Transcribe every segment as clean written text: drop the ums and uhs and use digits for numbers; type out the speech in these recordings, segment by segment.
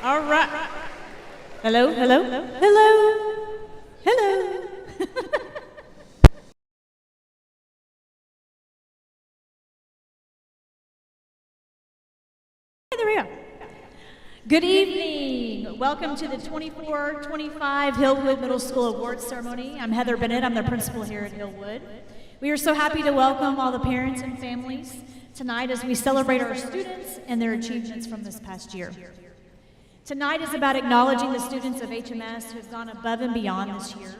All right. Hello, hello, hello, hello. There we are. Good evening. Welcome to the 24-25 Hillwood Middle School Awards Ceremony. I'm Heather Bennett. I'm the principal here at Hillwood. We are so happy to welcome all the parents and families tonight as we celebrate our students and their achievements from this past year. Tonight is about acknowledging the students of HMS who have gone above and beyond this year.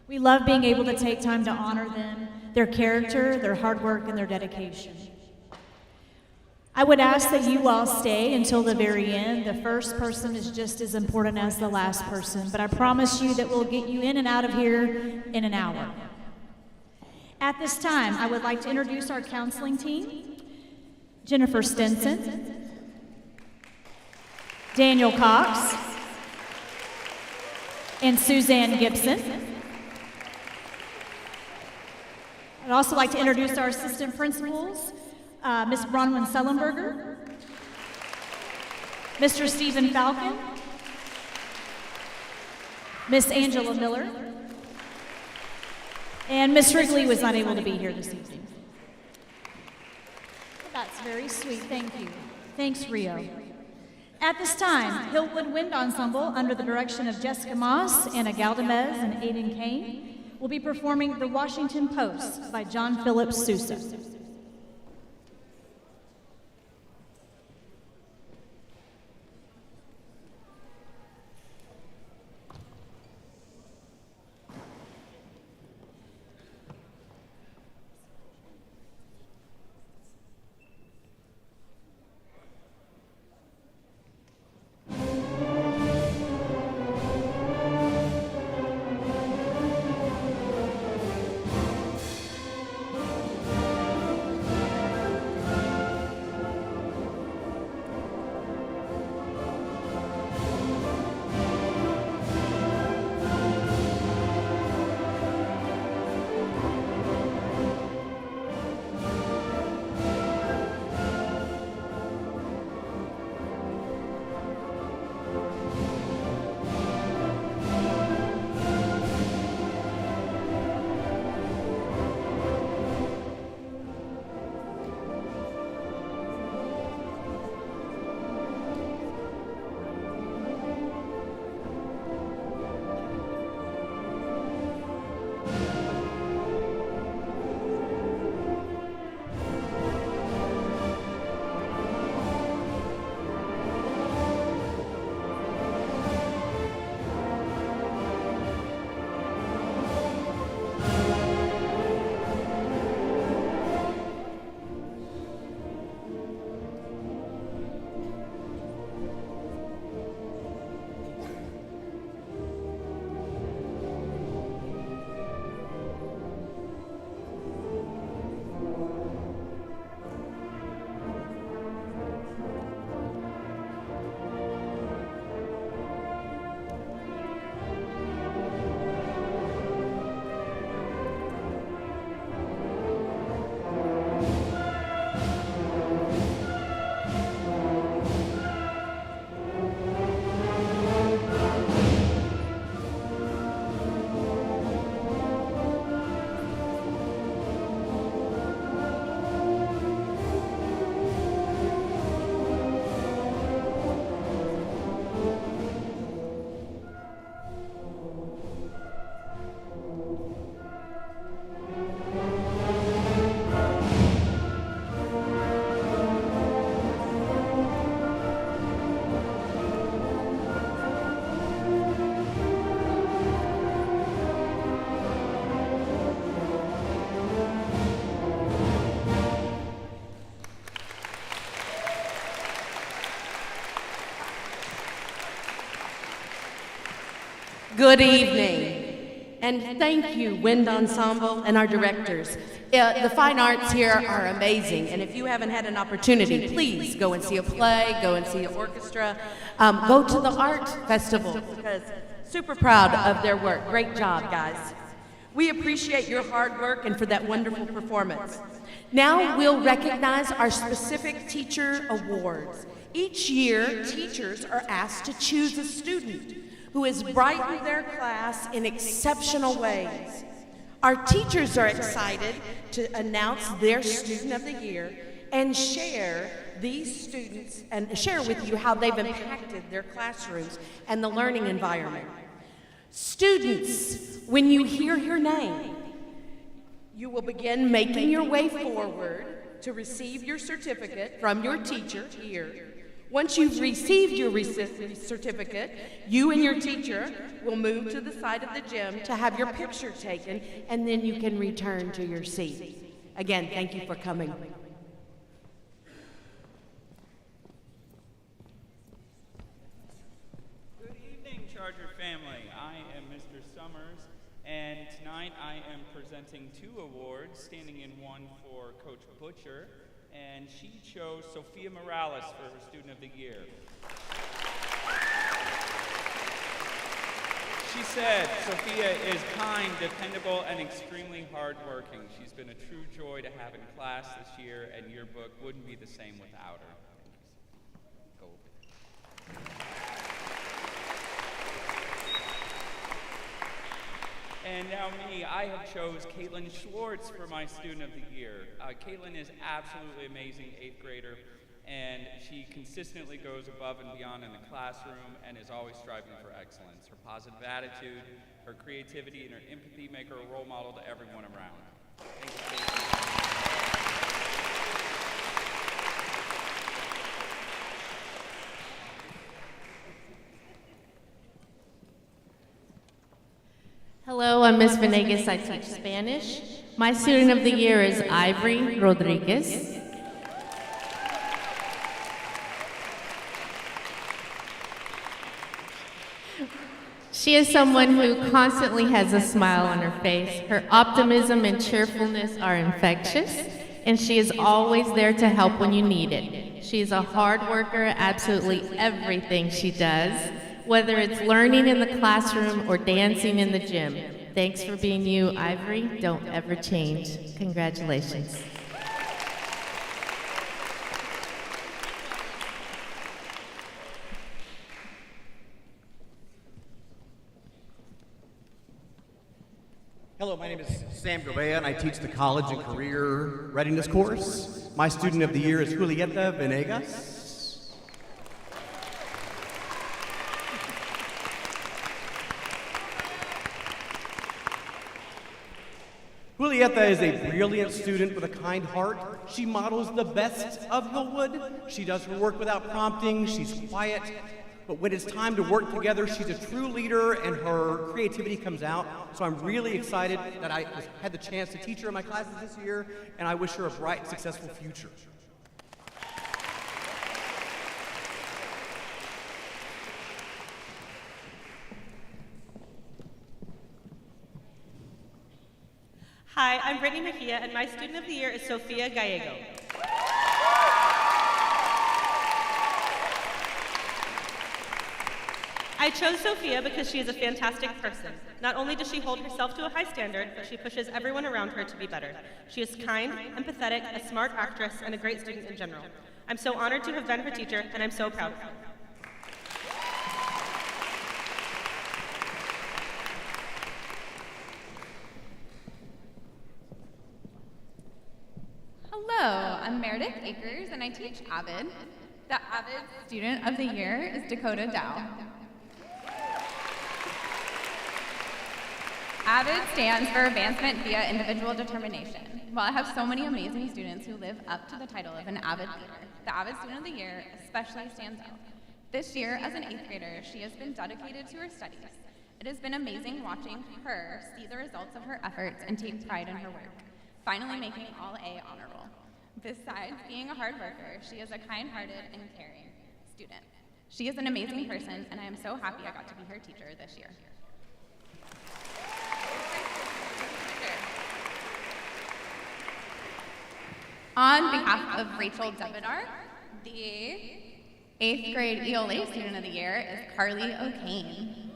We love being able to take time to honor them, their character, their hard work, and their dedication. I would ask that you all stay until the very end. The first person is just as important as the last person, but I promise you that we'll get you in and out of here in an hour. At this time, I would like to introduce our counseling team: Jennifer Stinson, Daniel Cox, and Suzanne Gibson. I'd also like to introduce our assistant principals, Ms. Bronwyn Sullenberger, Mr. Stephen Falcon, Ms. Angela Miller, and Ms. Wrigley was not able to be here this evening. That's very sweet, thank you. Thanks, Rio. At this time, Hillwood Wind Ensemble, under the direction of Jessica Moss, Anna Galdamez, and Aiden Kane, will be performing The Washington Post by John Philip Sousa. Good evening, and thank you, Wind Ensemble and our directors. The fine arts here are amazing, and if you haven't had an opportunity, please go and see a play, go and see an orchestra, go to the art festival, because super proud of their work. Great job, guys. We appreciate your hard work and for that wonderful performance. Now we'll recognize our specific teacher awards. Each year, teachers are asked to choose a student who has brightened their class in exceptional ways. Our teachers are excited to announce their Student of the Year and share these students and share with you how they've impacted their classrooms and the learning environment. Students, when you hear your name, you will begin making your way forward to receive your certificate from your teacher here. Once you've received your certificate, you and your teacher will move to the side of the gym to have your picture taken, and then you can return to your seat. Again, thank you for coming. Good evening, Charger family. I am Mr. Summers, and tonight I am presenting 2 awards, standing in one for Coach Butcher, and she chose Sophia Morales for her Student of the Year. She said, Sophia is kind, dependable, and extremely hardworking. She's been a true joy to have in class this year, and your book wouldn't be the same without her. Go. And now me, I have chose Caitlin Schwartz for my Student of the Year. Caitlin is absolutely amazing 8th grader, and she consistently goes above and beyond in the classroom and is always striving for excellence. Her positive attitude, her creativity, and her empathy make her a role model to everyone around. Thank you, Caitlin. Hello, I'm Ms. Venegas. I teach Spanish. My Student of the Year is Ivory Rodriguez. She is someone who constantly has a smile on her face. Her optimism and cheerfulness are infectious, and she is always there to help when you need it. She is a hard worker at absolutely everything she does, whether it's learning in the classroom or dancing in the gym. Thanks for being you, Ivory. Don't ever change. Congratulations. Hello, my name is Sam Gouveia, and I teach the College and Career Readiness course. My Student of the Year is Julieta Venegas. Julieta is a brilliant student with a kind heart. She models the best of Hillwood. She does her work without prompting. She's quiet. But when it's time to work together, she's a true leader and her creativity comes out. So I'm really excited that I had the chance to teach her in my classes this year, and I wish her a bright, successful future. Hi, I'm Brittany Mejia, and my Student of the Year is Sofia Gallego. I chose Sophia because she is a fantastic person. Not only does she hold herself to a high standard, but she pushes everyone around her to be better. She is kind, empathetic, a smart actress, and a great student in general. I'm so honored to have been her teacher, and I'm so proud of her. Hello, I'm Meredith Akers, and I teach AVID. The AVID Student of the Year is Dakota Dow. AVID stands for Advancement via Individual Determination. While I have so many amazing students who live up to the title of an AVID leader, the AVID Student of the Year especially stands out. This year, as an 8th grader, she has been dedicated to her studies. It has been amazing watching her see the results of her efforts and take pride in her work, finally making all A honor roll. Besides being a hard worker, she is a kind-hearted and caring student. She is an amazing person, and I am so happy I got to be her teacher this year. On behalf of Rachel Debidar, the 8th grade ELA Student of the Year is Carly O'Kane.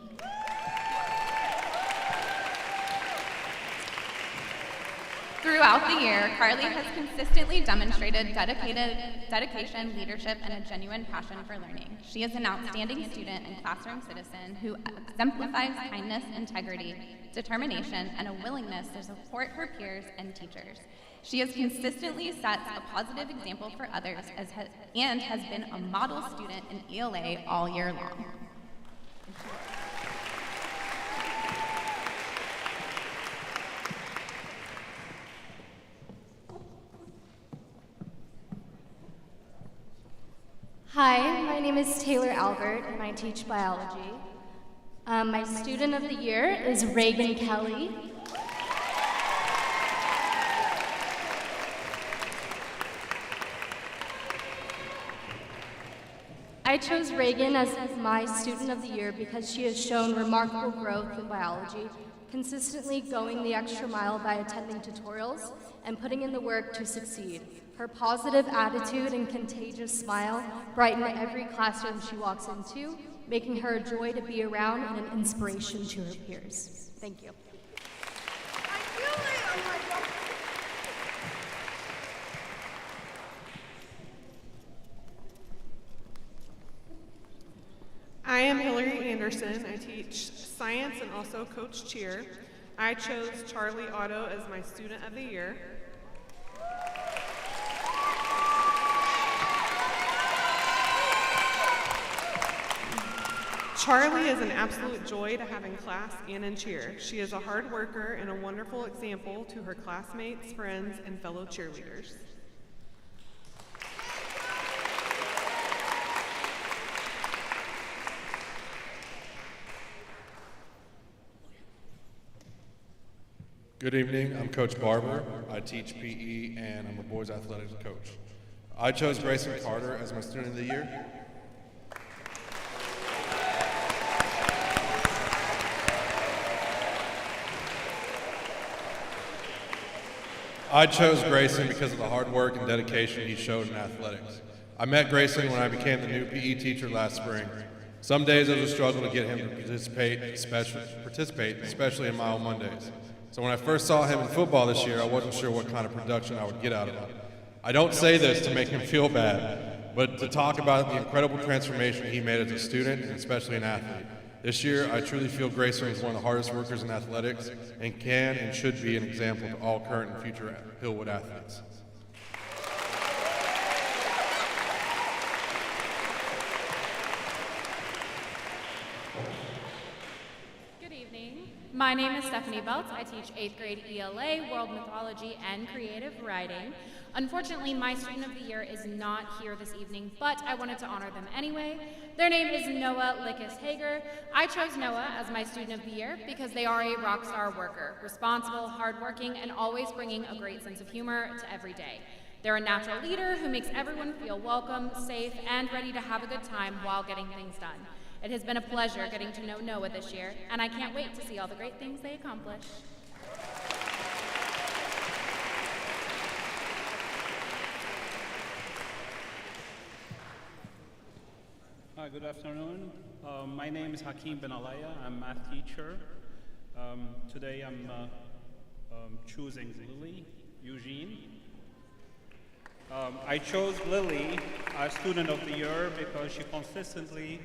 Throughout the year, Carly has consistently demonstrated dedication, leadership, and a genuine passion for learning. She is an outstanding student and classroom citizen who exemplifies kindness, integrity, determination, and a willingness to support her peers and teachers. She has consistently set a positive example for others and has been a model student in ELA all year long. Hi, my name is Taylor Albert, and I teach biology. My student of the year is Reagan Kelly. I chose Reagan as my student of the year because she has shown remarkable growth in biology, consistently going the extra mile by attending tutorials and putting in the work to succeed. Her positive attitude and contagious smile brighten every classroom she walks into, making her a joy to be around and an inspiration to her peers. Thank you. I am Hillary Anderson. I teach science and also coach cheer. I chose Charlie Otto as my student of the year. Charlie is an absolute joy to have in class and in cheer. She is a hard worker and a wonderful example to her classmates, friends, and fellow cheerleaders. Good evening, I'm Coach Barber. I teach PE and I'm a boys athletics coach. I chose Grayson Carter as my student of the year. I chose Grayson because of the hard work and dedication he showed in athletics. I met Grayson when I became the new PE teacher last spring. Some days it was a struggle to get him to participate, especially in Mile Mondays. So when I first saw him in football this year, I wasn't sure what kind of production I would get out of him. I don't say this to make him feel bad, but to talk about the incredible transformation he made as a student and especially an athlete. This year, I truly feel Grayson is one of the hardest workers in athletics and can and should be an example to all current and future Hillwood athletes. Good evening. My name is Stephanie Beltz. I teach 8th grade ELA, World Mythology, and Creative Writing. Unfortunately, my student of the year is not here this evening, but I wanted to honor them anyway. Their name is Noah Lickis-Hager. I chose Noah as my student of the year because they are a rock star worker, responsible, hardworking, and always bringing a great sense of humor to every day. They're a natural leader who makes everyone feel welcome, safe, and ready to have a good time while getting things done. It has been a pleasure getting to know Noah this year, and I can't wait to see all the great things they accomplish. Hi, good afternoon. My name is Hakim Ben Alaya. I'm a math teacher. Today I'm choosing Lily Eugene. I chose Lily as student of the year because she consistently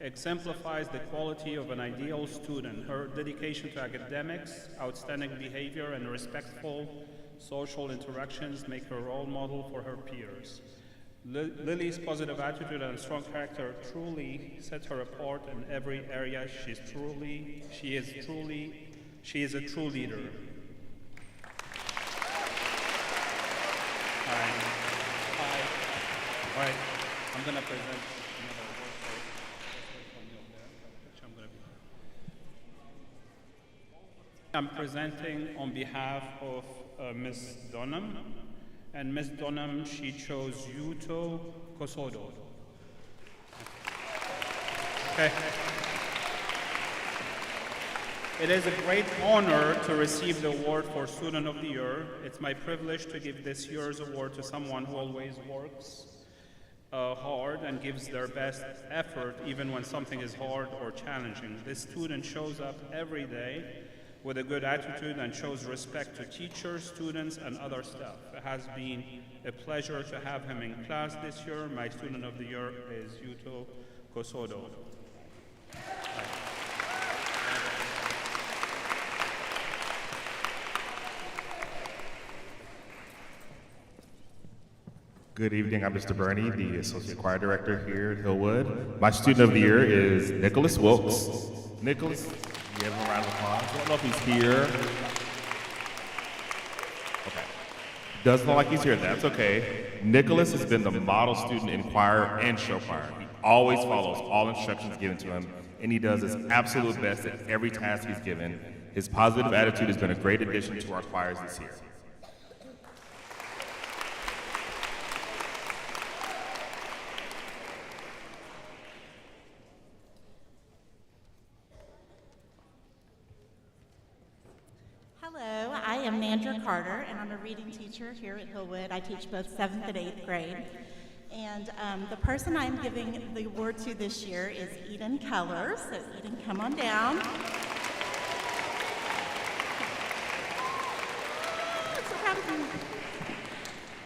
exemplifies the quality of an ideal student. Her dedication to academics, outstanding behavior, and respectful social interactions make her a role model for her peers. Lily's positive attitude and strong character truly set her apart in every area. She is a true leader. Hi. All right, I'm going to present another work. I'm presenting on behalf of Ms. Dunham. And Ms. Dunham, she chose Yuto Kosodo. Okay. It is a great honor to receive the award for Student of the Year. It's my privilege to give this year's award to someone who always works hard and gives their best effort even when something is hard or challenging. This student shows up every day with a good attitude and shows respect to teachers, students, and other staff. It has been a pleasure to have him in class this year. My student of the year is Yuto Kosodo. Good evening, I'm Mr. Burney, the Associate Choir Director here at Hillwood. My student of the year is Nicholas Wilkes. Nicholas, give him a round of applause. I don't know if he's here. Okay. Doesn't look like he's here, that's okay. Nicholas has been the model student in choir and show choir. He always follows all instructions given to him, and he does his absolute best at every task he's given. His positive attitude has been a great addition to our choirs this year. Hello, I am Nandra Carter, and I'm a reading teacher here at Hillwood. I teach both 7th and 8th grade. And the person I'm giving the award to this year is Eden Keller. So Eden, come on down. So proud of you.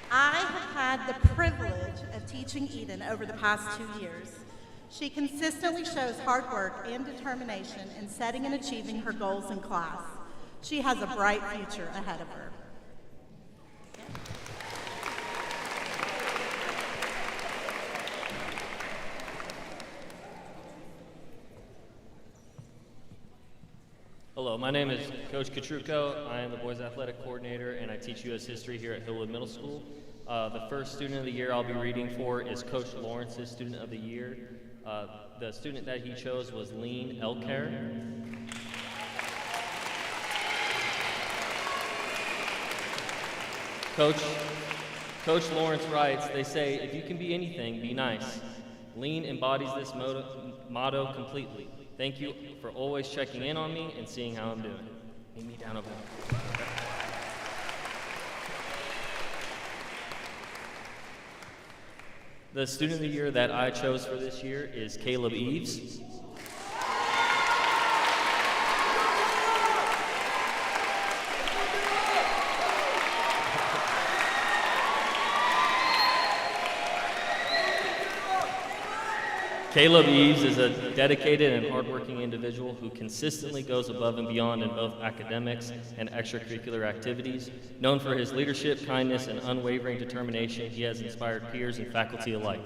I have had the privilege of teaching Eden over the past 2 years. She consistently shows hard work and determination in setting and achieving her goals in class. She has a bright future ahead of her. Hello, my name is Coach Katruko. I am the boys athletic coordinator and I teach U.S. history here at Hillwood Middle School. The first student of the year I'll be reading for is Coach Lawrence's student of the year. The student that he chose was Lean Elker. Coach Lawrence writes, they say, if you can be anything, be nice. Lean embodies this motto completely. Thank you for always checking in on me and seeing how I'm doing. Meet me down over there. The student of the year that I chose for this year is Caleb Eves. Caleb Eves is a dedicated and hardworking individual who consistently goes above and beyond in both academics and extracurricular activities. Known for his leadership, kindness, and unwavering determination, he has inspired peers and faculty alike.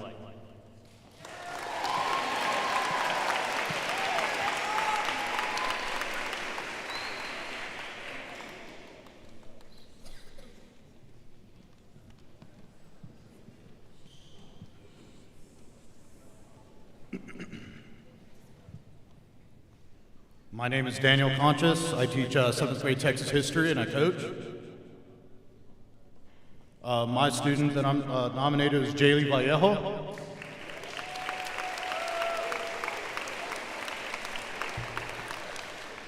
My name is Daniel Conscious. I teach 7th grade Texas history and I coach. My student that I'm nominated is Jaylee Vallejo.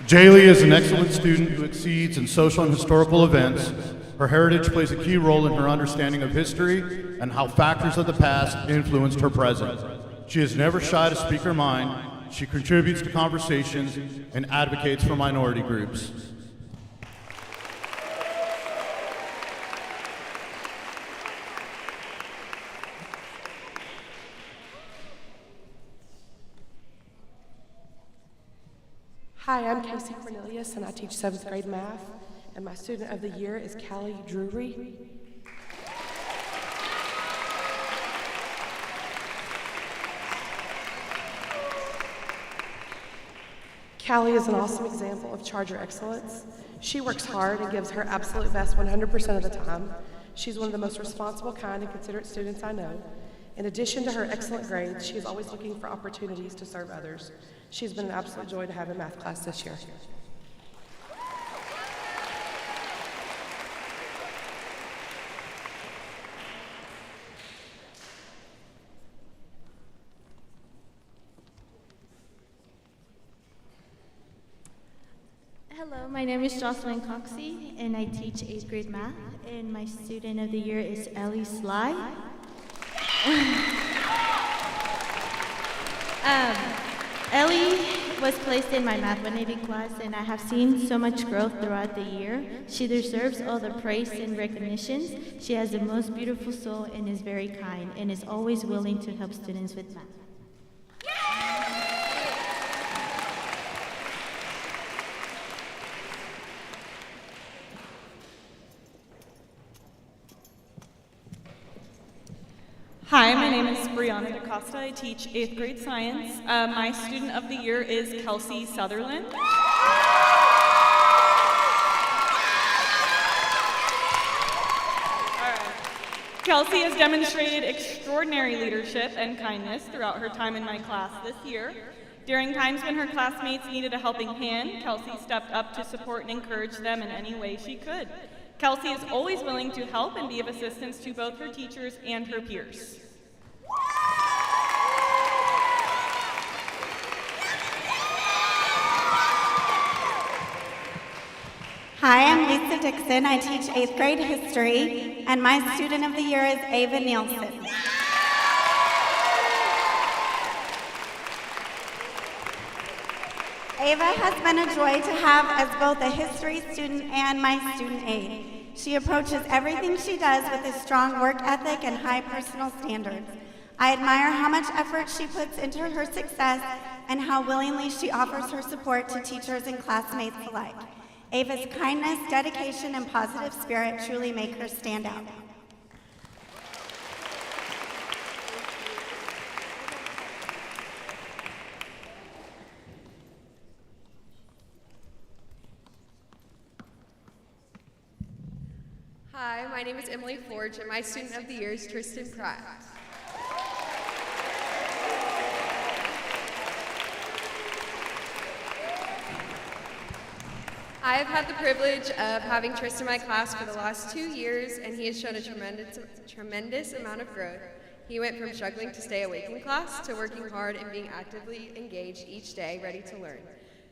Jaylee is an excellent student who exceeds in social and historical events. Her heritage plays a key role in her understanding of history and how factors of the past influenced her present. She is never shy to speak her mind. She contributes to conversations and advocates for minority groups. Hi, I'm Casey Cornelius, and I teach 7th grade math, and my student of the year is Callie Drury. Callie is an awesome example of Charger excellence. She works hard and gives her absolute best 100% of the time. She's one of the most responsible, kind, and considerate students I know. In addition to her excellent grades, she is always looking for opportunities to serve others. She's been an absolute joy to have in math class this year. Hello, my name is Jocelyn Coxey, and I teach 8th grade math, and my student of the year is Ellie Sly. Ellie was placed in my Math 180 class, and I have seen so mumuch growth throughout the year. She deserves all the praise and recognitions. She has the most beautiful soul and is very kind and is always willing to help students with math. Hi, my name is Brianna DaCosta. I teach 8th grade science. My student of the year is Kelsey Sutherland. Kelsey has demonstrated extraordinary leadership and kindness throughout her time in my class this year. During times when her classmates needed a helping hand, Kelsey stepped up to support and encourage them in any way she could. Kelsey is always willing to help and be of assistance to both her teachers and her peers. Hi, I'm Lisa Dixon. I teach 8th grade history, and my student of the year is Ava Nielsen. Ava has been a joy to have as both a history student and my student aide. She approaches everything she does with a strong work ethic and high personal standards. I admire how much effort she puts into her success and how willingly she offers her support to teachers and classmates alike. Ava's kindness, dedication, and positive spirit truly make her stand out. Hi, my name is Emily Forge, and my student of the year is Tristan Pratt. I have had the privilege of having Tristan in my class for the last 2 years, and he has shown a tremendous amount of growth. He went from struggling to stay awake in class to working hard and being actively engaged each day, ready to learn.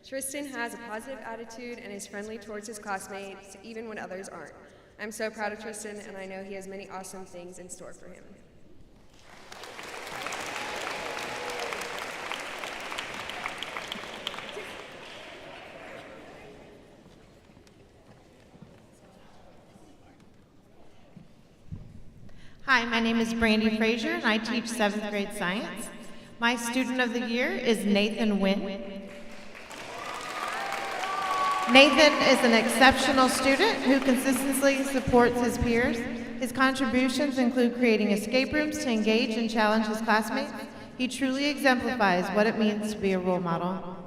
Tristan has a positive attitude and is friendly towards his classmates, even when others aren't. I'm so proud of Tristan, and I know he has many awesome things in store for him. Hi, my name is Brandy Frazier, and I teach 7th grade science. My student of the year is Nathan Wynn. Nathan is an exceptional student who consistently supports his peers. His contributions include creating escape rooms to engage and challenge his classmates. He truly exemplifies what it means to be a role model.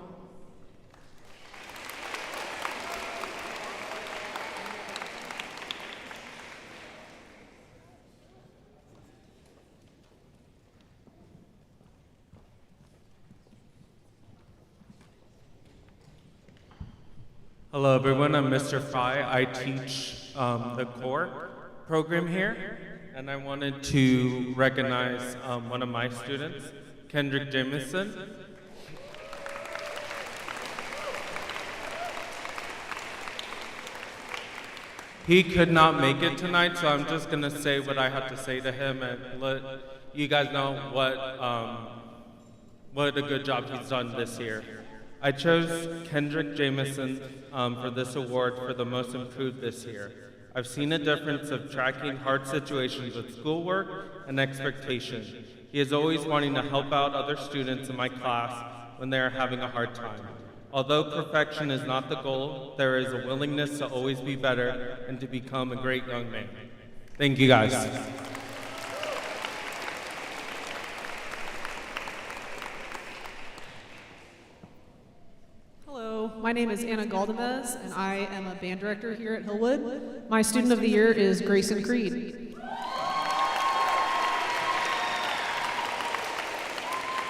Hello everyone, I'm Mr. Fry. I teach the core program here, and I wanted to recognize one of my students, Kendrick Jameson. He could not make it tonight, so I'm just gonna say what I have to say to him and let you guys know what a good job he's done this year. I chose Kendrick Jameson for this award for the most improved this year. I've seen a difference of tracking hard situations with schoolwork and expectation. He is always wanting to help out other students in my class when they are having a hard time. Although perfection is not the goal, there is a willingness to always be better and to become a great young man. Thank you guys. Hello, my name is Anna Galdamez, and I am a band director here at Hillwood. My student of the year is Grayson Creed.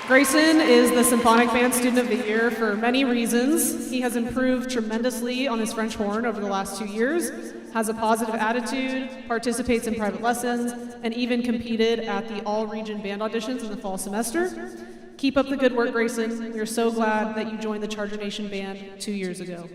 Grayson is the Symphonic Band Student of the Year for many reasons. He has improved tremendously on his French horn over the last 2 years, has a positive attitude, participates in private lessons, and even competed at the all-region band auditions in the fall semester. Keep up the good work, Grayson. We're so glad that you joined the Charger Nation Band 2 years ago.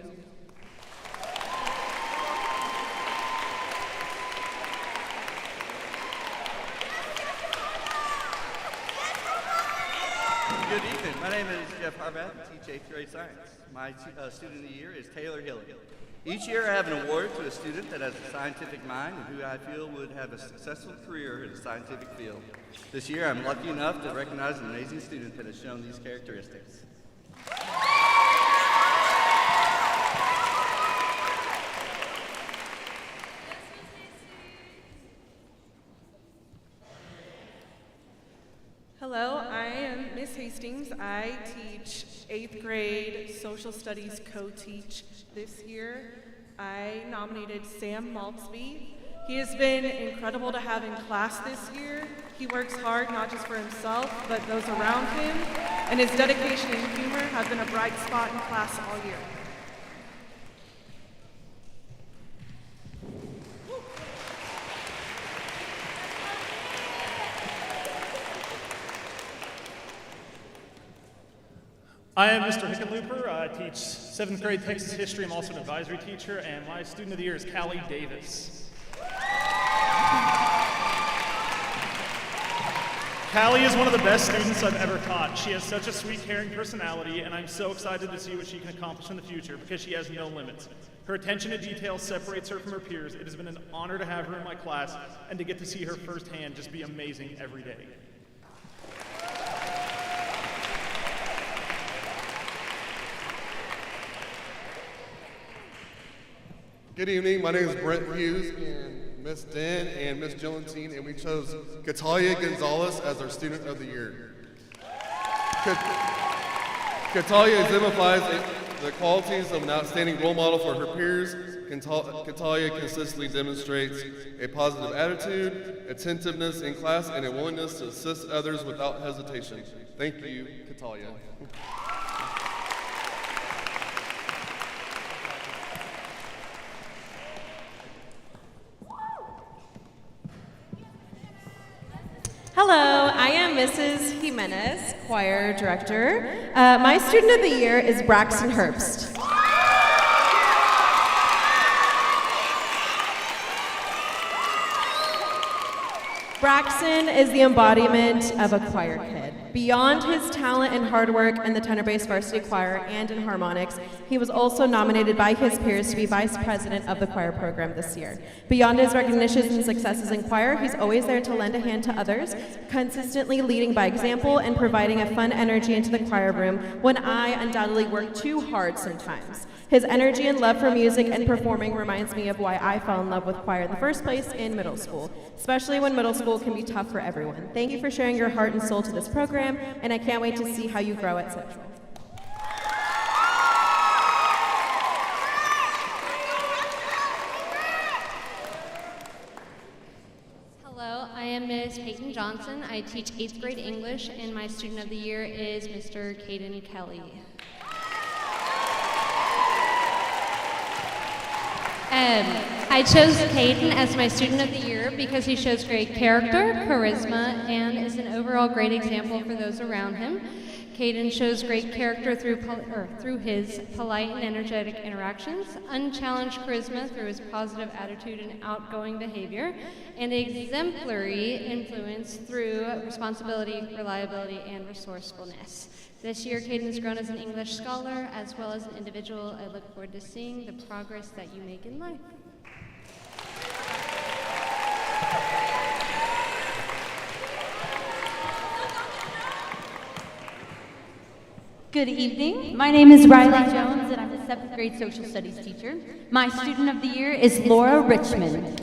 Good evening. My name is Jeff Harbath. I teach 8th grade science. My student of the year is Taylor Hillwood. Each year I have an award to a student that has a scientific mind and who I feel would have a successful career in the scientific field. This year I'm lucky enough to recognize an amazing student that has shown these characteristics. Hello, I am Miss Hastings. I teach 8th grade social studies co-teach this year. I nominated Sam Maltzby. He has been incredible to have in class this year. He works hard not just for himself, but those around him, and his dedication and humor have been a bright spot in class all year. I am Mr. Hickenlooper. I teach 7th grade Texas history. I'm also an advisory teacher, and my student of the year is Callie Davis. Callie is one of the best students I've ever taught. She has such a sweet, caring personality, and I'm so excited to see what she can accomplish in the future because she has no limits. Her attention to detail separates her from her peers. It has been an honor to have her in my class and to get to see her firsthand just be amazing every day. Good evening, my name is Brent Hughes, and Miss Den and Miss Gelantine, and we chose Catalia Gonzalez as our Student of the Year. Catalia exemplifies the qualities of an outstanding role model for her peers. Catalia consistently demonstrates a positive attitude, attentiveness in class, and a willingness to assist others without hesitation. Thank you, Catalia. Hello, I am Mrs. Jimenez, choir director. My student of the year is Braxton Herbst. Braxton is the embodiment of a choir kid. Beyond his talent and hard work in the tenor bass varsity choir and in harmonics, he was also nominated by his peers to be vice president of the choir program this year. Beyond his recognitions and successes in choir, he's always there to lend a hand to others, consistently leading by example and providing a fun energy into the choir room when I undoubtedly work too hard sometimes. His energy and love for music and performing reminds me of why I fell in love with choir in the first place in middle school, especially when middle school can be tough for everyone. Thank you for sharing your heart and soul to this program, and I can't wait to see how you grow at Central. Hello, I am Ms. Peyton Johnson. I teach 8th grade English, and my student of the year is Mr. Caden Kelly. I chose Caden as my student of the year because he shows great character, charisma, and is an overall great example for those around him. Caden shows great character through his polite and energetic interactions, unchallenged charisma through his positive attitude and outgoing behavior, and exemplary influence through responsibility, reliability, and resourcefulness. This year, Caden has grown as an English scholar as well as an individual. I look forward to seeing the progress that you make in life. Good evening. My name is Riley Jones, and I'm a 7th grade social studies teacher. My student of the year is Laura Richmond.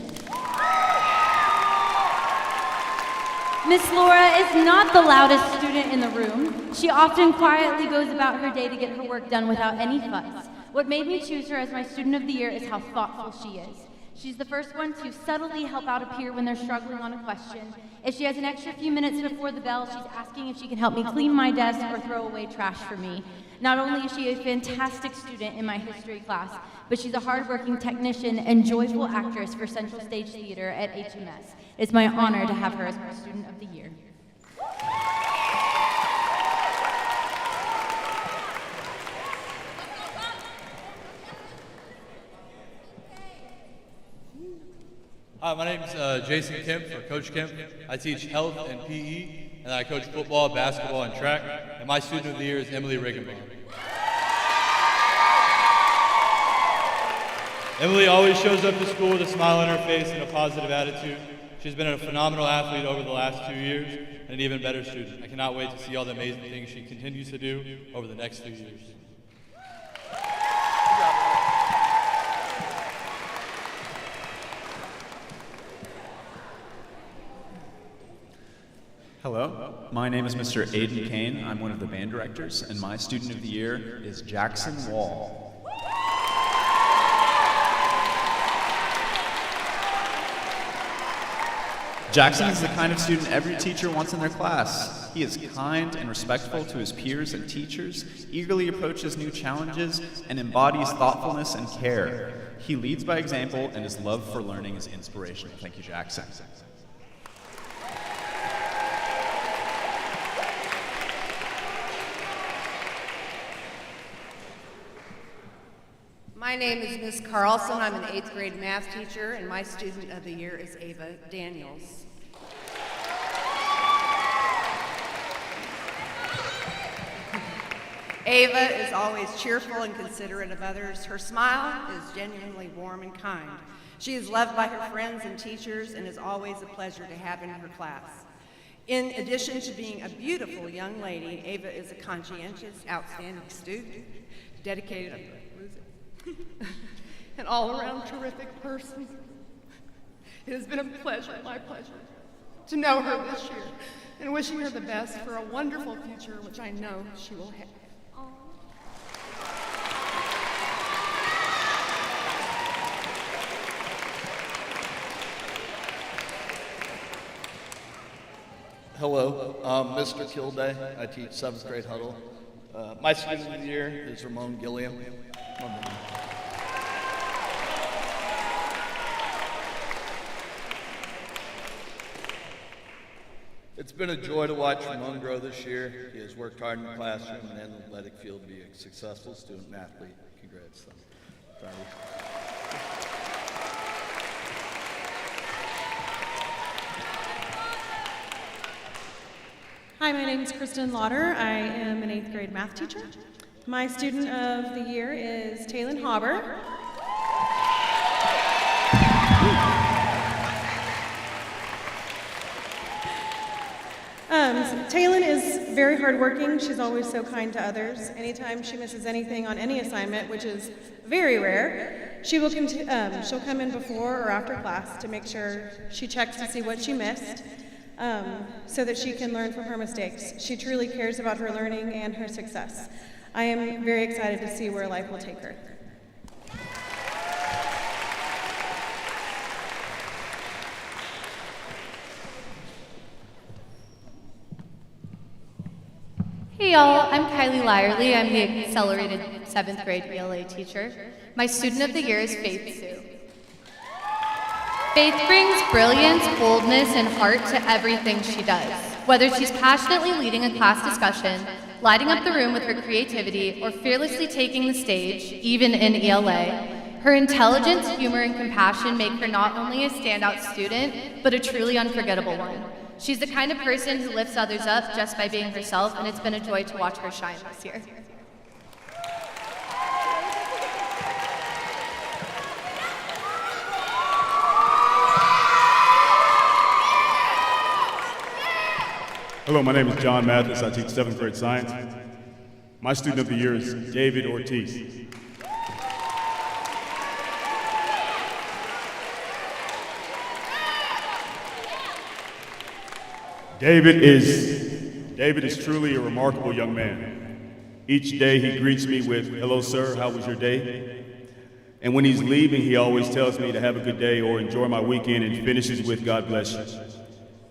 Miss Laura is not the loudest student in the room. She often quietly goes about her day to get her work done without any fuss. What made me choose her as my student of the year is how thoughtful she is. She's the first one to subtly help out a peer when they're struggling on a question. If she has an extra few minutes before the bell, she's asking if she can help me clean my desk or throw away trash for me. Not only is she a fantastic student in my history class, but she's a hardworking technician and joyful actress for Central Stage Theater at HMS. It's my honor to have her as my student of the year. Hi, my name's Jason Kemp, or Coach Kemp. I teach health and PE, and I coach football, basketball, and track, and my student of the year is Emily Riggenbaum. Emily always shows up to school with a smile on her face and a positive attitude. She's been a phenomenal athlete over the last 2 years and an even better student. I cannot wait to see all the amazing things she continues to do over the next few years. Hello, my name is Mr. Aiden Kane. I'm one of the band directors, and my student of the year is Jackson Wall. Jackson is the kind of student every teacher wants in their class. He is kind and respectful to his peers and teachers, eagerly approaches new challenges, and embodies thoughtfulness and care. He leads by example, and his love for learning is inspirational. Thank you, Jackson. My name is Ms. Carlson. I'm an 8th grade math teacher, and my student of the year is Ava Daniels. Ava is always cheerful and considerate of others. Her smile is genuinely warm and kind. She is loved by her friends and teachers and is always a pleasure to have in her class. In addition to being a beautiful young lady, Ava is a conscientious, outstanding student, dedicated, an all-around terrific person. It has been a pleasure, my pleasure, to know her this year and wishing her the best for a wonderful future, which I know she will have. Hello, I'm Mr. Kilday. I teach 7th grade huddle. My student of the year is Ramon Gilliam. It's been a joy to watch Ramon grow this year. He has worked hard in the classroom and in the athletic field to be a successful student and athlete. Congrats, son. Proud of you. Hi, my name is Kristen Lauder. I am an 8th grade math teacher. My student of the year is Taylin Hauber. Taylin is very hardworking. She's always so kind to others. Anytime she misses anything on any assignment, which is very rare, she'll come in before or after class to make sure she checks to see what she missed, so that she can learn from her mistakes. She truly cares about her learning and her success. I am very excited to see where life will take her. Hey y'all, I'm Kylie Lyerly. I'm the accelerated 7th grade ELA teacher. My student of the year is Faith Sue. Faith brings brilliance, boldness, and heart to everything she does. Whether she's passionately leading a class discussion, lighting up the room with her creativity, or fearlessly taking the stage, even in ELA, her intelligence, humor, and compassion make her not only a standout student, but a truly unforgettable one. She's the kind of person who lifts others up just by being herself, and it's been a joy to watch her shine this year. Hello, my name is John Mathis. I teach 7th grade science. My student of the year is David Ortiz. David is truly a remarkable young man. Each day he greets me with, "Hello, sir, how was your day?" And when he's leaving, he always tells me to have a good day or enjoy my weekend and finishes with, "God bless you."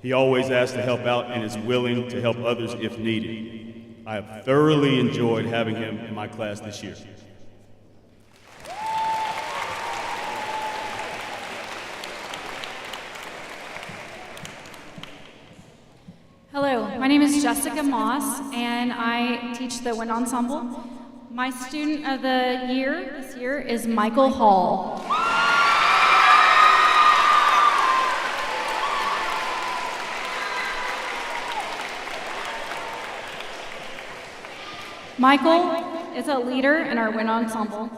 He always asks to help out and is willing to help others if needed. I have thoroughly enjoyed having him in my class this year. Hello, my name is Jessica Moss, and I teach the wind ensemble. My student of the year this year is Michael Hall. Michael is a leader in our wind ensemble.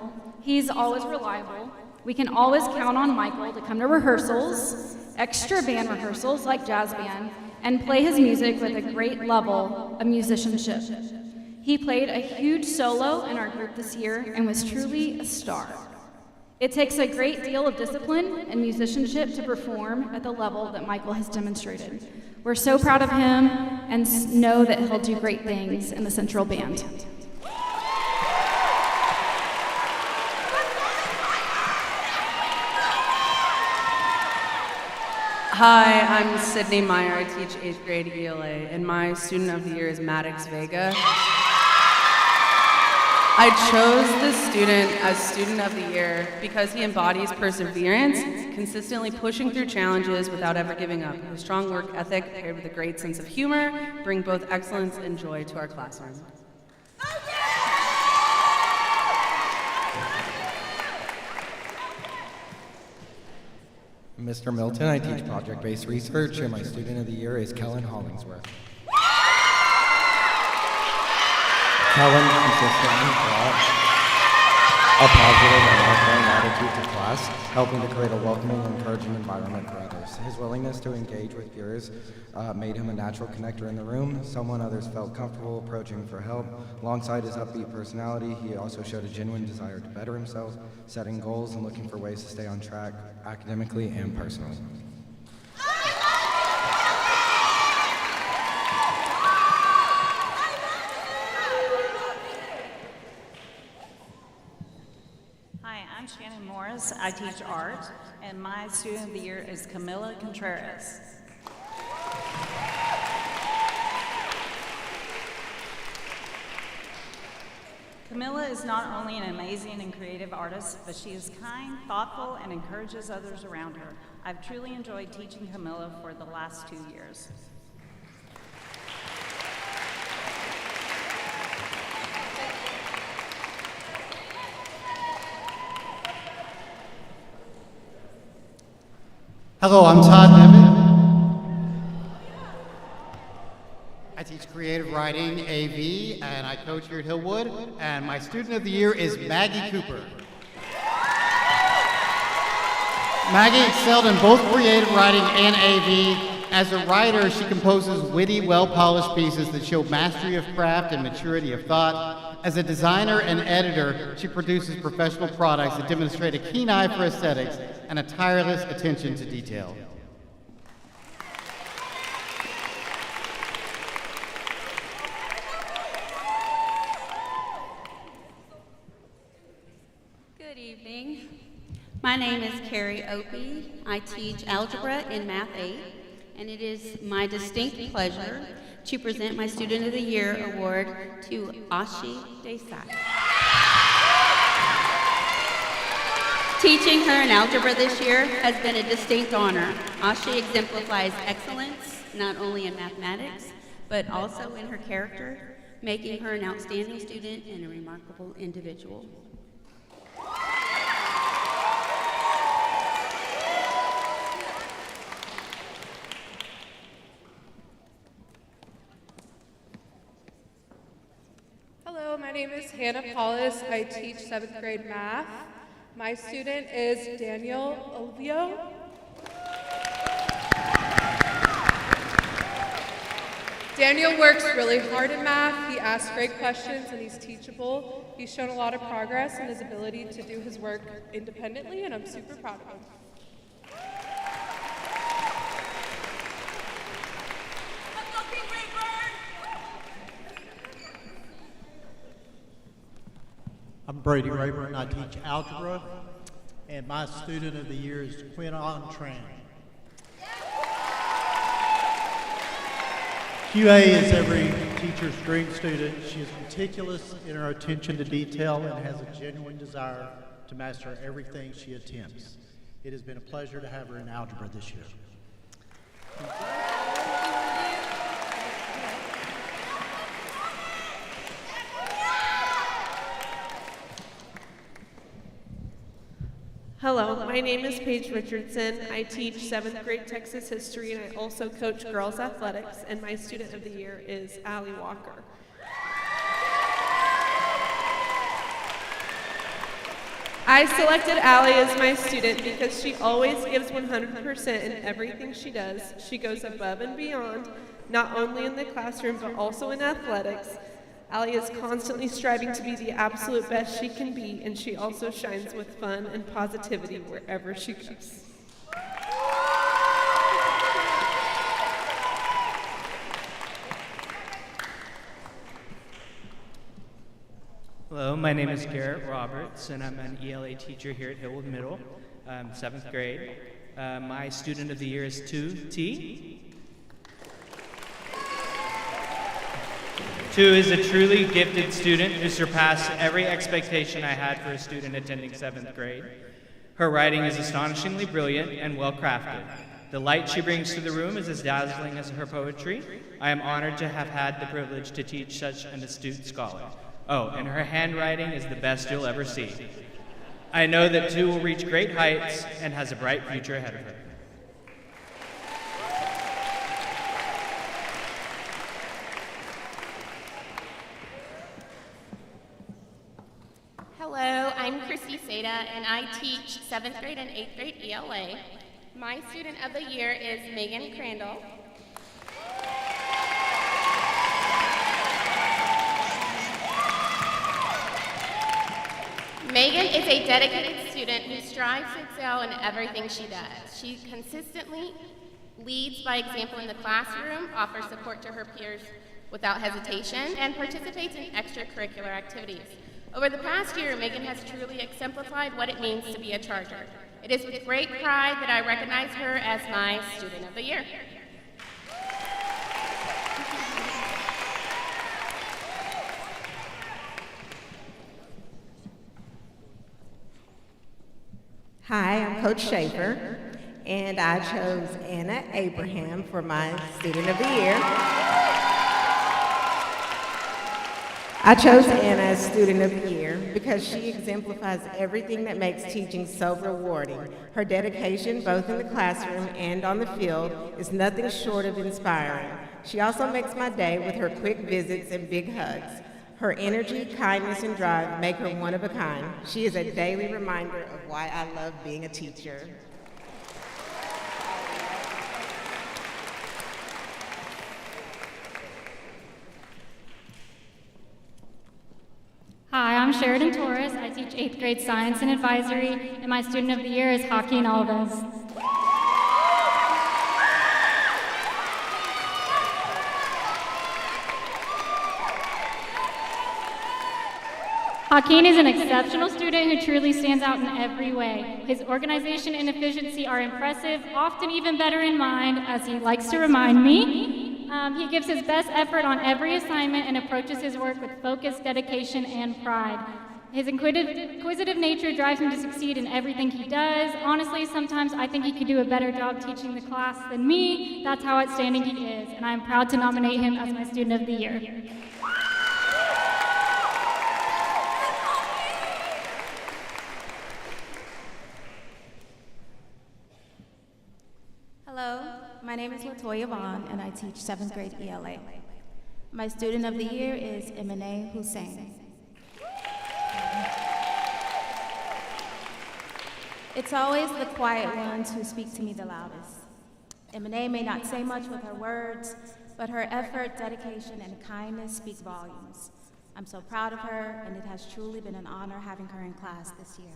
He's always reliable. We can always count on Michael to come to rehearsals, extra band rehearsals like jazz band, and play his music with a great level of musicianship. He played a huge solo in our group this year and was truly a star. It takes a great deal of discipline and musicianship to perform at the level that Michael has demonstrated. We're so proud of him and know that he'll do great things in the Central Band. Hi, I'm Sydney Meyer. I teach 8th grade ELA, and my student of the year is Maddox Vega. I chose this student as student of the year because he embodies perseverance, consistently pushing through challenges without ever giving up. His strong work ethic paired with a great sense of humor bring both excellence and joy to our classroom. Mr. Milton, I teach project-based research, and my student of the year is Kellen Hollingsworth. Kellen consistently brought a positive and outgoing attitude to class, helping to create a welcoming and encouraging environment for others. His willingness to engage with peers made him a natural connector in the room, someone others felt comfortable approaching for help. Alongside his upbeat personality, he also showed a genuine desire to better himself, setting goals and looking for ways to stay on track academically and personally. Hi, I'm Shannon Morris. I teach art, and my student of the year is Camilla Contreras. Camilla is not only an amazing and creative artist, but she is kind, thoughtful, and encourages others around her. I've truly enjoyed teaching Camilla for the last 2 years. Hello, I'm Todd Nevitt. I teach creative writing, AV, and I coach here at Hillwood, and my student of the year is Maggie Cooper. Maggie excelled in both creative writing and AV. As a writer, she composes witty, well-polished pieces that show mastery of craft and maturity of thought. As a designer and editor, she produces professional products that demonstrate a keen eye for aesthetics and a tireless attention to detail. Good evening. My name is Carrie Opie. I teach algebra in Math 8, and it is my distinct pleasure to present my Student of the Year award to Ashi Desai. Teaching her in algebra this year has been a distinct honor. Ashi exemplifies excellence not only in mathematics, but also in her character, making her an outstanding student and a remarkable individual. Hello, my name is Hannah Paulus. I teach 7th grade math. My student is Daniel Olvio. Daniel works really hard in math. He asks great questions and he's teachable. He's shown a lot of progress in his ability to do his work independently, and I'm super proud of him. I'm Brady Rayburn. I teach algebra, and my student of the year is Quinn Tran. QA is every teacher's dream student. She is meticulous in her attention to detail and has a genuine desire to master everything she attempts. It has been a pleasure to have her in algebra this year. Hello, my name is Paige Richardson. I teach 7th grade Texas history, and I also coach girls athletics, and my student of the year is Allie Walker. I selected Allie as my student because she always gives 100% in everything she does. She goes above and beyond, not only in the classroom but also in athletics. Allie is constantly striving to be the absolute best she can be, and she also shines with fun and positivity wherever she goes. Hello, my name is Garrett Roberts, and I'm an ELA teacher here at Hillwood Middle, 7th grade. My student of the year is 2T. 2 is a truly gifted student who surpassed every expectation I had for a student attending 7th grade. Her writing is astonishingly brilliant and well-crafted. The light she brings to the room is as dazzling as her poetry. I am honored to have had the privilege to teach such an astute scholar. Oh, and her handwriting is the best you'll ever see. I know that 2 will reach great heights and has a bright future ahead of her. Hello, I'm Christy Seda, and I teach 7th grade and 8th grade ELA. My student of the year is Megan Crandall. Megan is a dedicated student who strives to excel in everything she does. She consistently leads by example in the classroom, offers support to her peers without hesitation, and participates in extracurricular activities. Over the past year, Megan has truly exemplified what it means to be a Charger. It is with great pride that I recognize her as my Student of the Year. Hi, I'm Coach Schaefer, and I chose Anna Abraham for my Student of the Year. I chose Anna as Student of the Year because she exemplifies everything that makes teaching so rewarding. Her dedication, both in the classroom and on the field, is nothing short of inspiring. She also makes my day with her quick visits and big hugs. Her energy, kindness, and drive make her one of a kind. She is a daily reminder of why I love being a teacher. Hi, I'm Sheridan Torres. I teach 8th grade science and advisory, and my student of the year is Joaquin Alves. Joaquin is an exceptional student who truly stands out in every way. His organization and efficiency are impressive, often even better in mind, as he likes to remind me. He gives his best effort on every assignment and approaches his work with focus, dedication, and pride. His inquisitive nature drives him to succeed in everything he does. Honestly, sometimes I think he could do a better job teaching the class than me. That's how outstanding he is, and I'm proud to nominate him as my Student of the Year. Hello, my name is Latoya Vaughn, and I teach 7th grade ELA. My Student of the Year is Emine Hussein. It's always the quiet ones who speak to me the loudest. Emine may not say much with her words, but her effort, dedication, and kindness speak volumes. I'm so proud of her, and it has truly been an honor having her in class this year.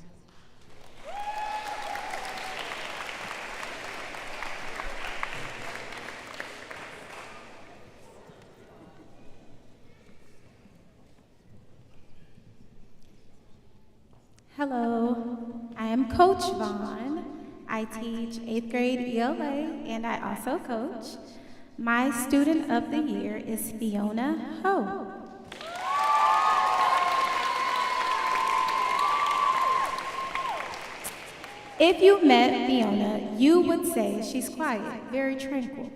Hello, I am Coach Vaughn. I teach 8th grade ELA, and I also coach. My Student of the Year is Fiona Ho. If you met Fiona, you would say she's quiet, very tranquil.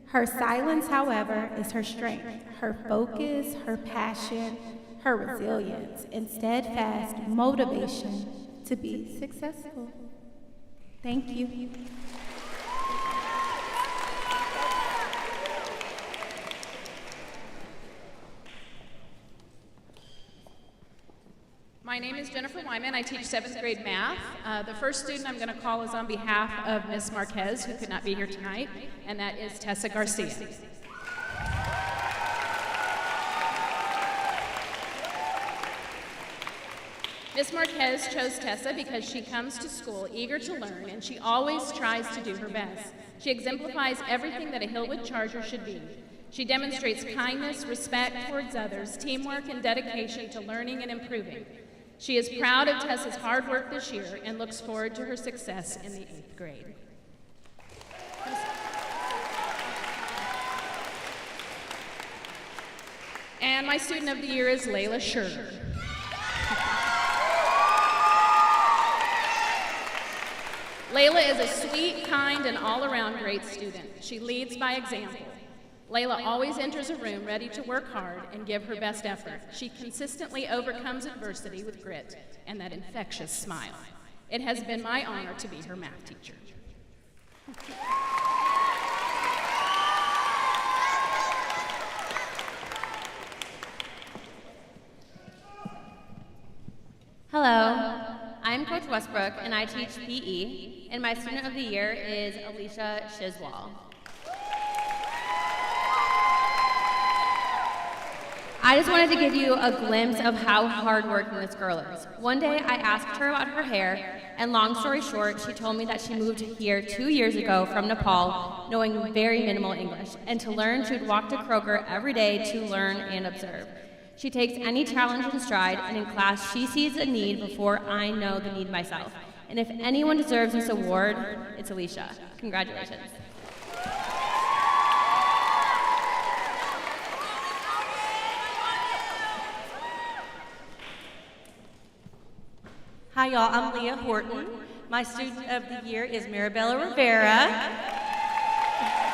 Her silence, however, is her strength, her focus, her passion, her resilience, and steadfast motivation to be successful. Thank you. My My name is Jennifer Wyman. I teach 7th grade math. The first student I'm going to call is on behalf of Miss Marquez, who could not be here tonight, and that is Tessa Garcia. Miss Marquez chose Tessa because she comes to school eager to learn, and she always tries to do her best. She exemplifies everything that a Hillwood Charger should be. She demonstrates kindness, respect towards others, teamwork, and dedication to learning and improving. She is proud of Tessa's hard work this year and looks forward to her success in the 8th grade. And my student of the year is Layla Scherger. Layla is a sweet, kind, and all-around great student. She leads by example. Layla always enters a room ready to work hard and give her best effort. She consistently overcomes adversity with grit and that infectious smile. It has been my honor to be her math teacher. Hello, I'm Coach Westbrook, and I teach PE, and my student of the year is Alicia Shizwal. I just wanted to give you a glimpse of how hardworking this girl is. One day, I asked her about her hair, and long story short, she told me that she moved here 2 years ago from Nepal, knowing very minimal English, and to learn, she would walk to Kroger every day to learn and observe. She takes any challenge in stride, and in class, she sees a need before I know the need myself. And if anyone deserves this award, it's Alicia. Congratulations. Hi, y'all. I'm Leah Horton. My student of the year is Maribella Rivera.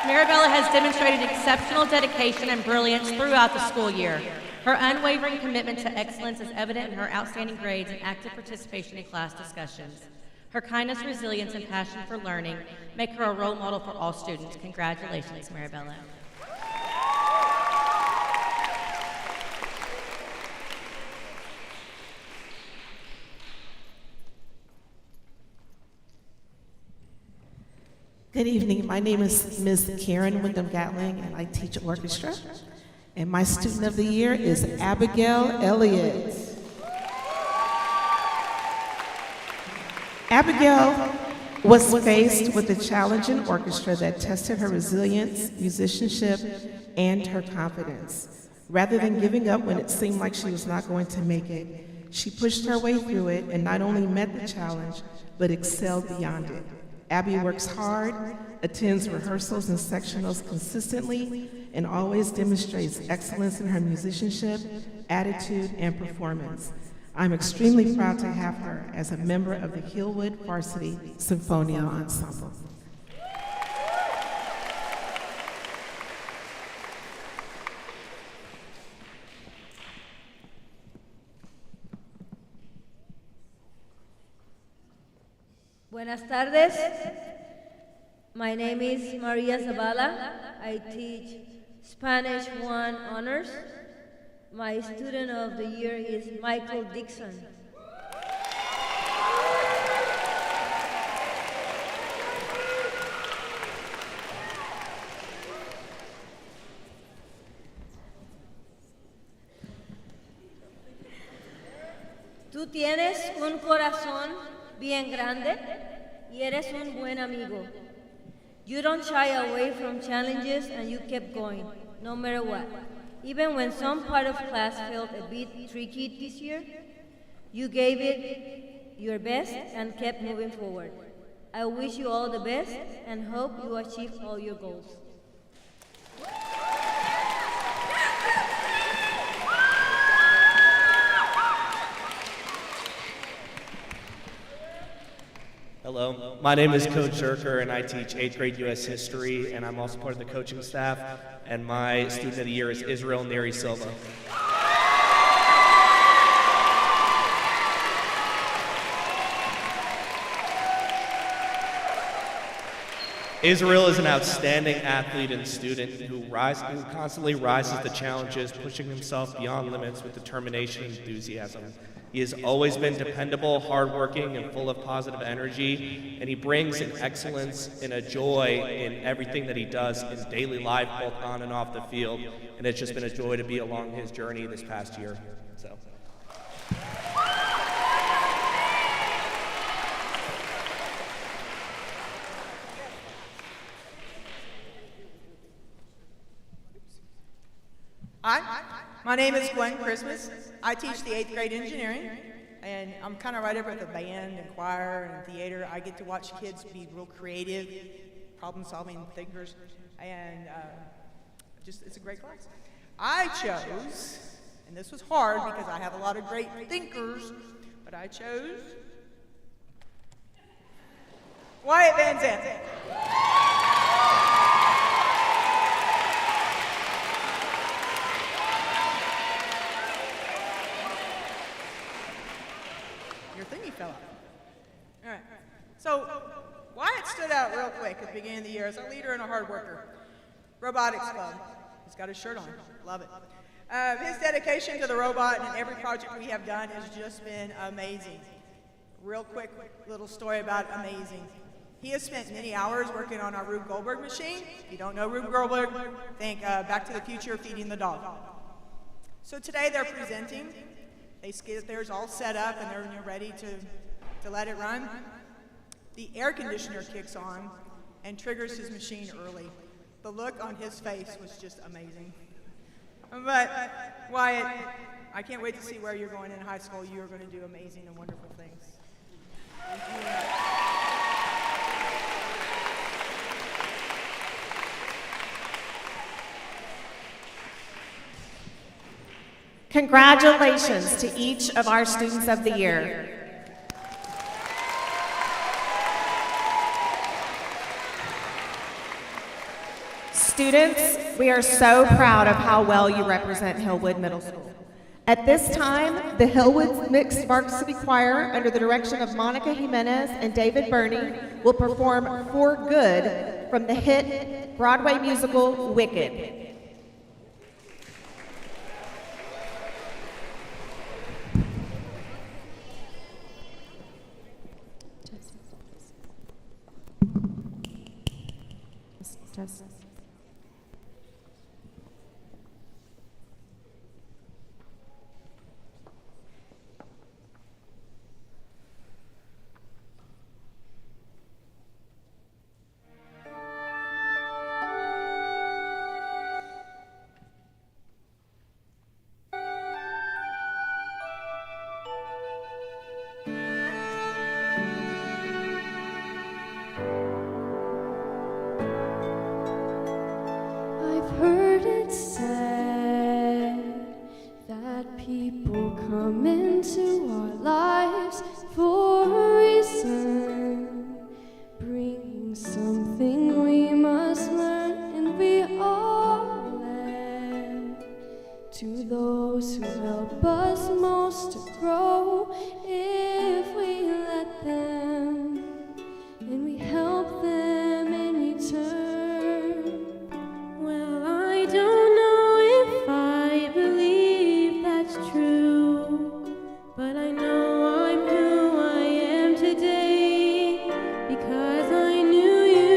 Maribella has demonstrated exceptional dedication and brilliance throughout the school year. Her unwavering commitment to excellence is evident in her outstanding grades and active participation in class discussions. Her kindness, resilience, and passion for learning make her a role model for all students. Congratulations, Maribella. Good evening. My name is Ms. Karen Wyndham Gatling, and I teach orchestra. And my student of the year is Abigail Elliott. Abigail was faced with a challenge in orchestra that tested her resilience, musicianship, and her confidence. Rather than giving up when it seemed like she was not going to make it, she pushed her way through it and not only met the challenge, but excelled beyond it. Abby works hard, attends rehearsals and sectionals consistently, and always demonstrates excellence in her musicianship, attitude, and performance. I'm extremely proud to have her as a member of the Hillwood Varsity Sinfonia Ensemble. Buenas tardes. My name is Maria Zavala. I teach Spanish 1 honors. My student of the year is Michael Dixon. Tú tienes un corazón bien grande y eres un buen amigo. You don't shy away from challenges and you kept going, no matter what. Even when some part of class felt a bit tricky this year, you gave it your best and kept moving forward. I wish you all the best and hope you achieve all your goals. Hello, my name is Coach Zerker, and I teach 8th grade U.S. history, and I'm also part of the coaching staff, and my student of the year is Israel Neri Silva. Israel is an outstanding athlete and student who constantly rises to challenges, pushing himself beyond limits with determination and enthusiasm. He has always been dependable, hardworking, and full of positive energy, and he brings an excellence and a joy in everything that he does in daily life, both on and off the field, and it's just been a joy to be along his journey this past year. So. Hi, my name is Gwen Christmas. I teach the 8th grade engineering, and I'm kind of right over at the band and choir and theater. I get to watch kids be real creative, problem-solving thinkers, and it's a great class. I chose, and this was hard because I have a lot of great thinkers, but I chose Wyatt Van Zandt. Your thingy fell out. All right. So Wyatt stood out real quick at the beginning of the year as a leader and a hard worker. Robotics Club. He's got his shirt on. Love it. His dedication to the robot and every project we have done has just been amazing. Real quick little story about amazing. He has spent many hours working on our Rube Goldberg machine. If you don't know Rube Goldberg, think Back to the Future, feeding the dog. So today they're presenting. They get theirs all set up and they're ready to let it run. The air conditioner kicks on and triggers his machine early. The look on his face was just amazing. But Wyatt, I can't wait to see where you're going in high school. You are going to do amazing and wonderful things. Congratulations to each of our students of the year. Students, we are so proud of how well you represent Hillwood Middle School. At this time, the Hillwood Mixed Varsity Choir, under the direction of Monica Jimenez and David Burney, will perform For Good from the hit Broadway musical Wicked. Test. Heard it said that people come into our lives for a reason, bringing something we must learn, and we all led to those who help us most to grow. If we let them, and we help them in return. I don't know if I believe that's true, but I know I'm who I am today because I knew you.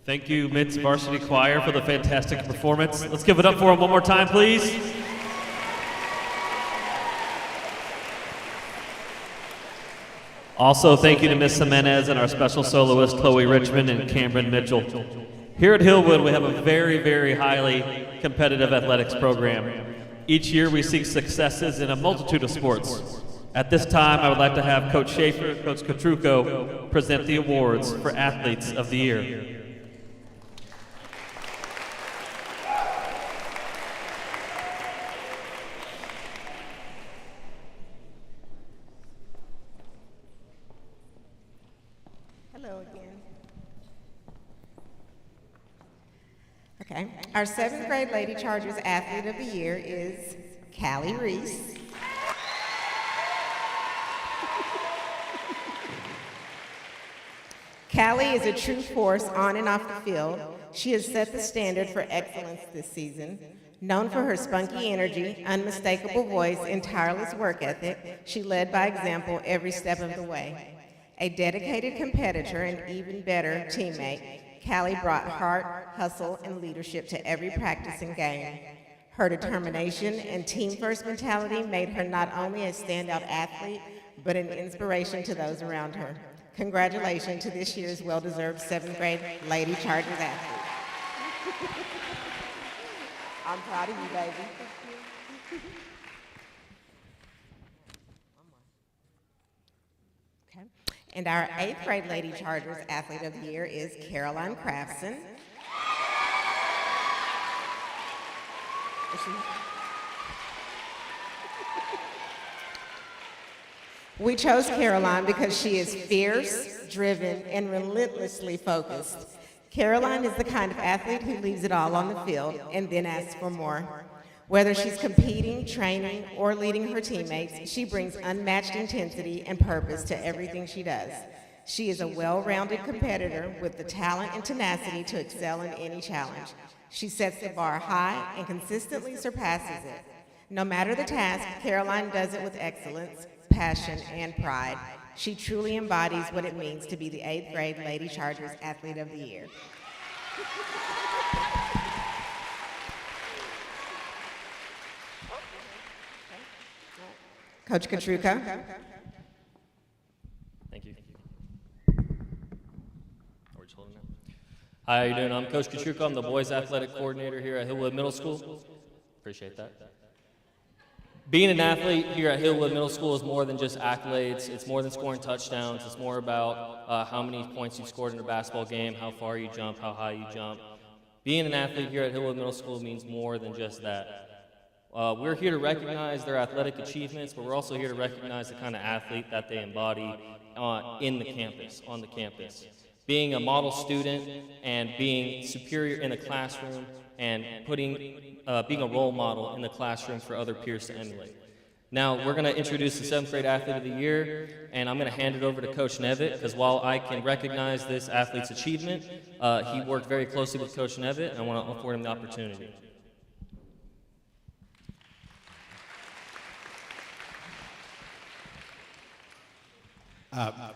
Thank you, Mitt's Varsity Choir, for the fantastic performance. Let's give it up for them one more time, please. Also, thank you to Miss Jimenez and our special soloist, Chloe Richmond and Cameron Mitchell. Here at Hillwood, we have a very, very highly competitive athletics program. Each year, we seek successes in a multitude of sports. At this time, I would like to have Coach Schaefer, Coach Katruko present the awards for Athletes of the Year. Hello again. Okay, our 7th grade Lady Chargers Athlete of the Year is Callie Reese. Callie is a true force on and off the field. She has set the standard for excellence this season. Known for her spunky energy, unmistakable voice, and tireless work ethic, she led by example every step of the way. A dedicated competitor and even better teammate, Callie brought heart, hustle, and leadership to every practice and game. Her determination and team-first mentality made her not only a standout athlete, but an inspiration to those around her. Congratulations to this year's well-deserved 7th grade Lady Chargers athlete. I'm proud of you, baby. Okay. And our 8th grade Lady Chargers Athlete of the Year is Caroline Crafson. We chose Caroline because she is fierce, driven, and relentlessly focused. Caroline is the kind of athlete who leaves it all on the field and then asks for more. Whether she's competing, training, or leading her teammates, she brings unmatched intensity and purpose to everything she does. She is a well-rounded competitor with the talent and tenacity to excel in any challenge. She sets the bar high and consistently surpasses it. No matter the task, Caroline does it with excellence, passion, and pride. She truly embodies what it means to be the 8th grade Lady Chargers Athlete of the Year. Coach Katruko. Thank you. Hi, how you doing? I'm Coach Katruko. I'm the boys athletic coordinator here at Hillwood Middle School. Appreciate that. Being an athlete here at Hillwood Middle School is more than just accolades. It's more than scoring touchdowns. It's more about how many points you scored in a basketball game, how far you jump, how high you jump. Being an athlete here at Hillwood Middle School means more than just that. We're here to recognize their athletic achievements, but we're also here to recognize the kind of athlete that they embody on the campus. Being a model student and being superior in the classroom and being a role model in the classroom for other peers to emulate. Now, we're going to introduce the 7th grade Athlete of the Year, and I'm going to hand it over to Coach Nevitt, because while I can recognize this athlete's achievement, he worked very closely with Coach Nevitt, and I want to afford him the opportunity.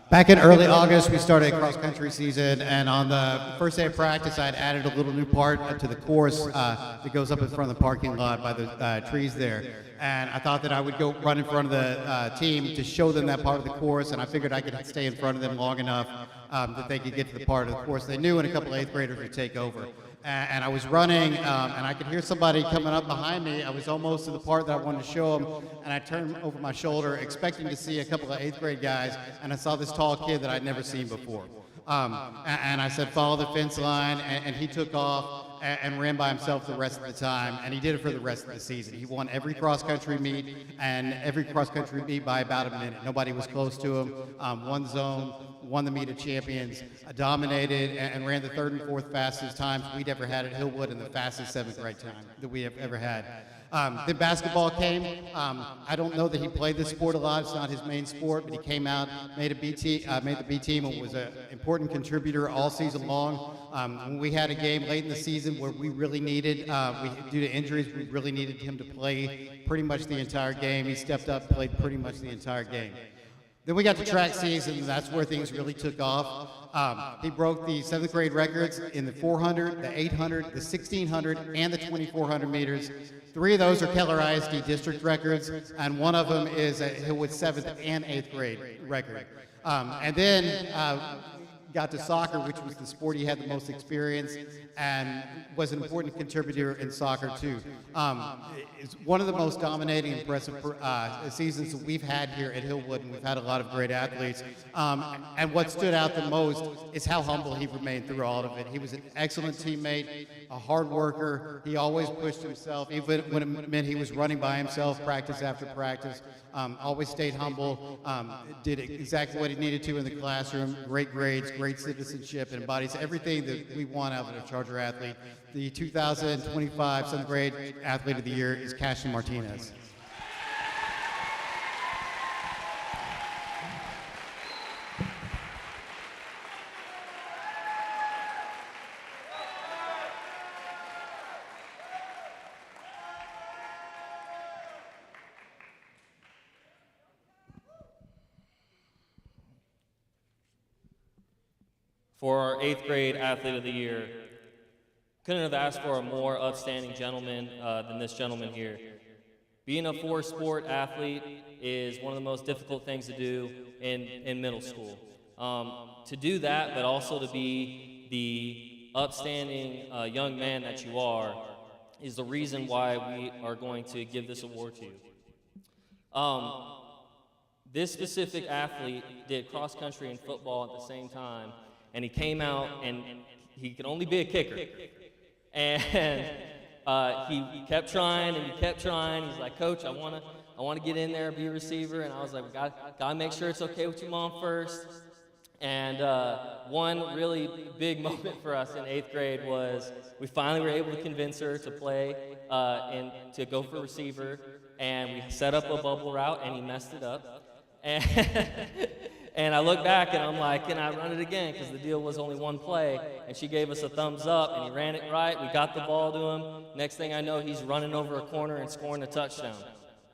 Back in early August, we started a cross-country season, and on the first day of practice, I'd added a little new part to the course that goes up in front of the parking lot by the trees there. And I thought that I would go run in front of the team to show them that part of the course, and I figured I could stay in front of them long enough that they could get to the part of the course they knew, and a couple of 8th graders would take over. And I was running, and I could hear somebody coming up behind me. I was almost to the part that I wanted to show them, and I turned over my shoulder, expecting to see a couple of 8th grade guys, and I saw this tall kid that I'd never seen before. And I said, follow the fence line, and he took off and ran by himself the rest of the time, and he did it for the rest of the season. He won every cross-country meet, and every cross-country meet by about a minute. Nobody was close to him. Won zone, won the meet of champions, dominated, and ran the 3rd and 4th fastest times we'd ever had at Hillwood, and the fastest 7th grade time that we have ever had. Then basketball came. I don't know that he played this sport a lot. It's not his main sport, but he came out, made the B team, and was an important contributor all season long. When we had a game late in the season where we really needed, due to injuries, we really needed him to play pretty much the entire game. He stepped up, played pretty much the entire game. Then we got to track season, and that's where things really took off. He broke the 7th grade records in the 400, the 800, the 1600, and the 2400 meters. 3 of those are Keller ISD district records, and 1 of them is a Hillwood 7th and 8th grade record. And then got to soccer, which was the sport he had the most experience and was an important contributor in soccer too. It's one of the most dominating, impressive seasons that we've had here at Hillwood, and we've had a lot of great athletes. And what stood out the most is how humble he remained through all of it. He was an excellent teammate, a hard worker. He always pushed himself, even when it meant he was running by himself practice after practice. Always stayed humble, did exactly what he needed to in the classroom, great grades, great citizenship, and embodies everything that we want out of a Charger athlete. The 2025 7th grade Athlete of the Year is Cashin Martinez. For our 8th grade Athlete of the Year, couldn't have asked for a more upstanding gentleman than this gentleman here. Being a 4-sport athlete is one of the most difficult things to do in middle school. To do that, but also to be the upstanding young man that you are, is the reason why we are going to give this award to you. This specific athlete did cross country and football at the same time, and he came out and he could only be a kicker. And he kept trying and he kept trying. He's like, Coach, I want to get in there and be a receiver. And I was like, we gotta make sure it's okay with your mom first. And one really big moment for us in 8th grade was we finally were able to convince her to play and to go for receiver. And we set up a bubble route and he messed it up. And I look back and I'm like, can I run it again? Because the deal was only 1 play. And she gave us a thumbs up and he ran it right. We got the ball to him. Next thing I know, he's running over a corner and scoring a touchdown.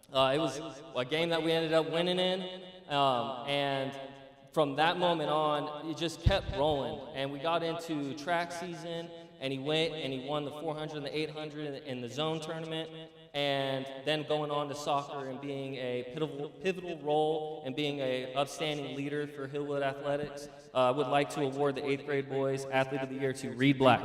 It was a game that we ended up winning in. And from that moment on, it just kept rolling. And we got into track season and he went and he won the 400 and the 800 in the zone tournament. And then going on to soccer and being a pivotal role and being an upstanding leader for Hillwood Athletics. I would like to award the 8th grade boys Athlete of the Year to Reed Black.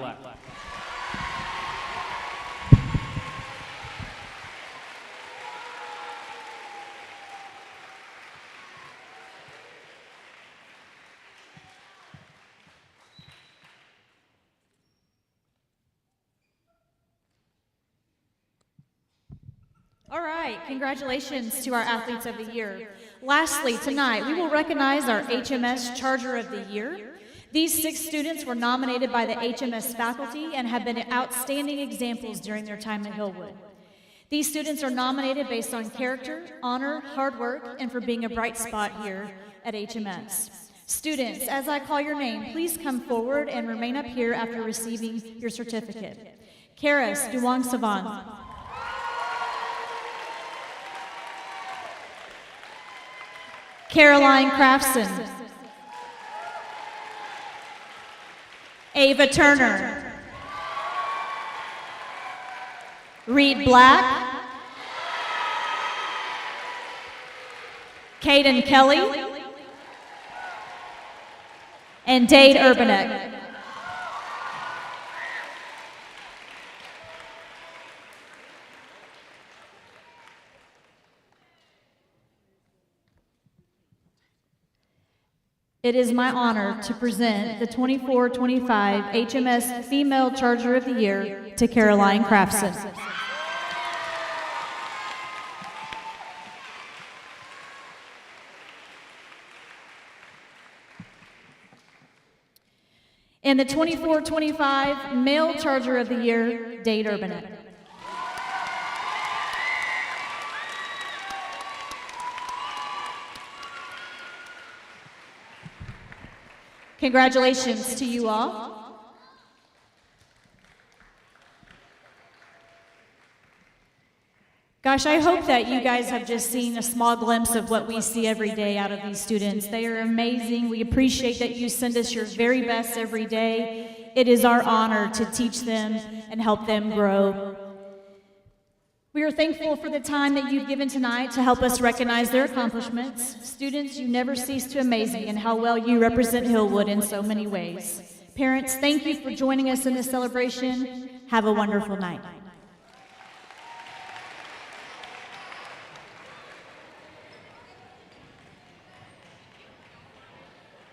All right, congratulations to our Athletes of the Year. Lastly, tonight, we will recognize our HMS Charger of the Year. These 6 students were nominated by the HMS faculty and have been outstanding examples during their time at Hillwood. These students are nominated based on character, honor, hard work, and for being a bright spot here at HMS. Students, as I call your name, please come forward and remain up here after receiving your certificate. Karis Duwang Savan. Caroline Crafson. Ava Turner. Reed Black. Caden Kelly. And Dade Urbanek. It is my honor to present the 24-25 HMS Female Charger of the Year to Caroline Crafson. And the 24-25 Male Charger of the Year, Dade Urbanek. Congratulations to you all. Gosh, I hope that you guys have just seen a small glimpse of what we see every day out of these students. They are amazing. We appreciate that you send us your very best every day. It is our honor to teach them and help them grow. We are thankful for the time that you've given tonight to help us recognize their accomplishments. Students, you never cease to amaze me in how well you represent Hillwood in so many ways. Parents, thank you for joining us in this celebration. Have a wonderful night.